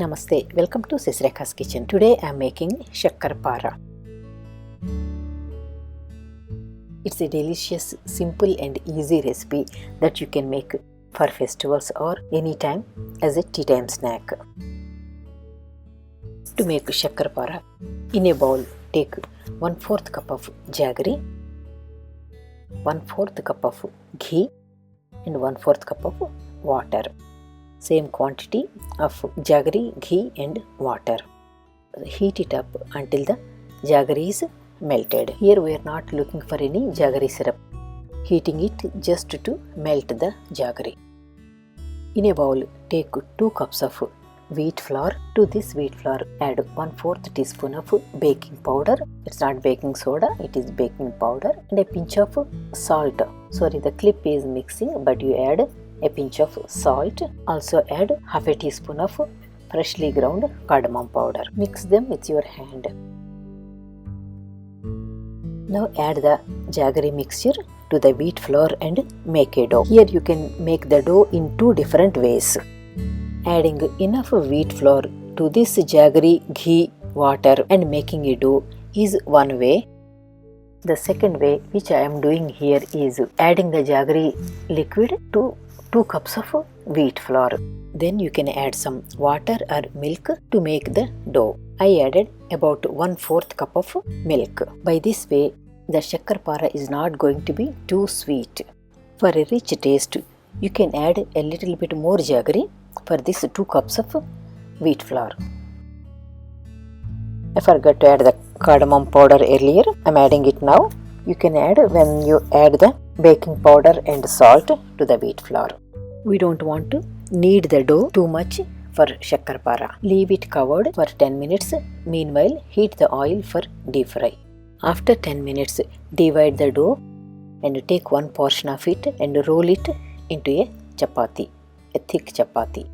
Namaste, welcome to Sisreka's kitchen. Today I am making Sakkar Para. It's a delicious, simple and easy recipe that you can make for festivals or anytime as a tea time snack. To make Sakkar Para, in a bowl take 1/4 cup of jaggery, 1/4 cup of ghee and 1/4 cup of water. Same quantity of jaggery, ghee and water. Heat it up until the jaggery is melted. Here we are not looking for any jaggery syrup. Heating it just to melt the jaggery. In a bowl take 2 cups of wheat flour. To this wheat flour add 1/4 teaspoon of baking powder. It's not baking soda, it is baking powder, and a pinch of salt. Sorry, the clip is mixing, but you add a pinch of salt. Also add half a teaspoon of freshly ground cardamom powder. Mix them with your hand. Now add the jaggery mixture to the wheat flour and make a dough. Here you can make the dough in 2 different ways. Adding enough wheat flour to this jaggery, ghee, water and making a dough is one way. The second way, which I am doing here, is adding the jaggery liquid to 2 cups of wheat flour. Then you can add some water or milk to make the dough. I added about 1/4 cup of milk. By this way, the Sakkar Para is not going to be too sweet. For a rich taste, you can add a little bit more jaggery for this 2 cups of wheat flour. I forgot to add the cardamom powder earlier. I am adding it now. You can add when you add the baking powder and salt to the wheat flour. We don't want to knead the dough too much for Sakkar Para. Leave it covered for 10 minutes. Meanwhile, heat the oil for deep fry. After 10 minutes, divide the dough and take one portion of it and roll it into a chapati, a thick chapati.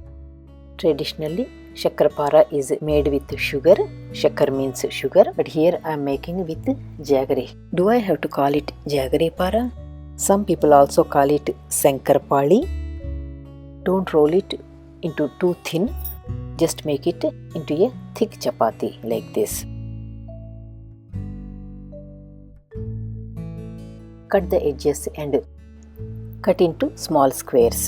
Traditionally, Sakkar Para is made with sugar. Sakkar means sugar, but here I am making with jaggery. Do I have to call it jaggery para? Some people also call it Sakkar Poli. Don't roll it into too thin. Just make it into a thick chapati like this. Cut the edges and cut into small squares.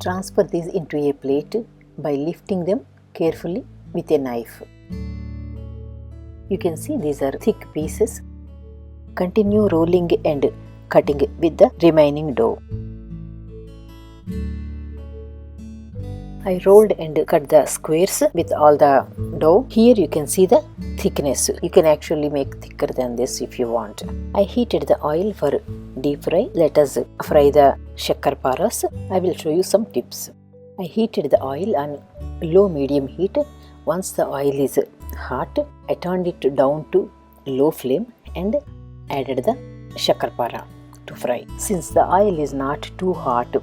Transfer these into a plate by lifting them carefully with a knife. You can see these are thick pieces. Continue rolling and cutting with the remaining dough. I rolled and cut the squares with all the dough. Here you can see the thickness. You can actually make thicker than this if you want. I heated the oil for deep fry. Let us fry the Sakkar Paras. I will show you some tips. I heated the oil on low medium heat. Once the oil is hot, I turned it down to low flame and added the Sakkar Para to fry. Since the oil is not too hot,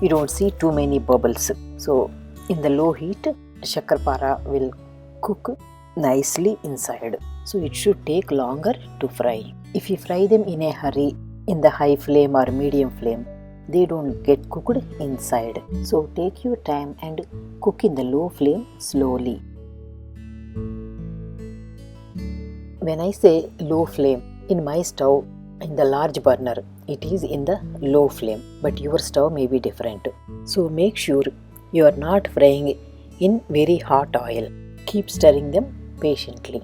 you don't see too many bubbles. So in the low heat, Sakkar Para will cook nicely inside. So it should take longer to fry. If you fry them in a hurry in the high flame or medium flame, they don't get cooked inside. So take your time and cook in the low flame slowly. When I say low flame, in my stove, in the large burner, it is in the low flame, but your stove may be different. So make sure you are not frying in very hot oil. Keep stirring them patiently.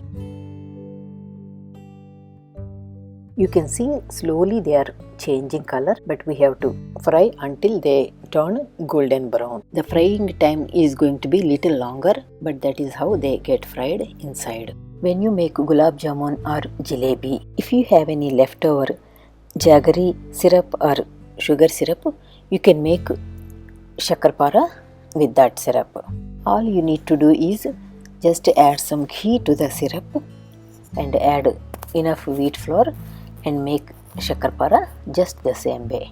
You can see slowly they are changing color, but we have to fry until they turn golden brown. The frying time is going to be little longer, but that is how they get fried inside. When you make gulab jamun or jalebi, if you have any leftover jaggery syrup or sugar syrup, you can make Sakkar Para with that syrup. All you need to do is just add some ghee to the syrup and add enough wheat flour and make Sakkar Para just the same way.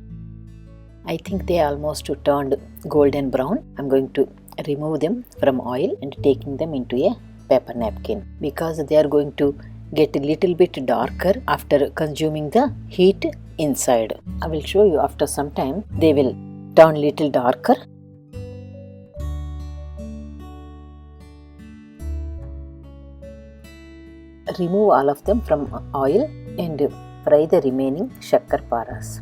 I think they almost turned golden brown. I'm going to remove them from oil and taking them into a paper napkin because they are going to get a little bit darker after consuming the heat inside. I will show you after some time they will turn little darker. Remove all of them from oil and fry the remaining shakkar paras.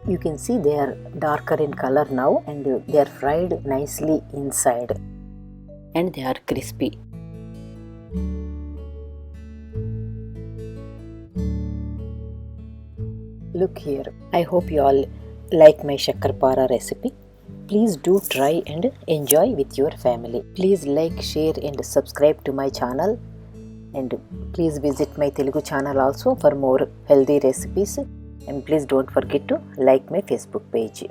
You can see they are darker in color now and they are fried nicely inside and they are crispy. Look here. I hope you all like my shakkar para recipe. Please do try and enjoy with your family. Please like, share and subscribe to my channel, and please visit my Telugu channel also for more healthy recipes, and please don't forget to like my Facebook page.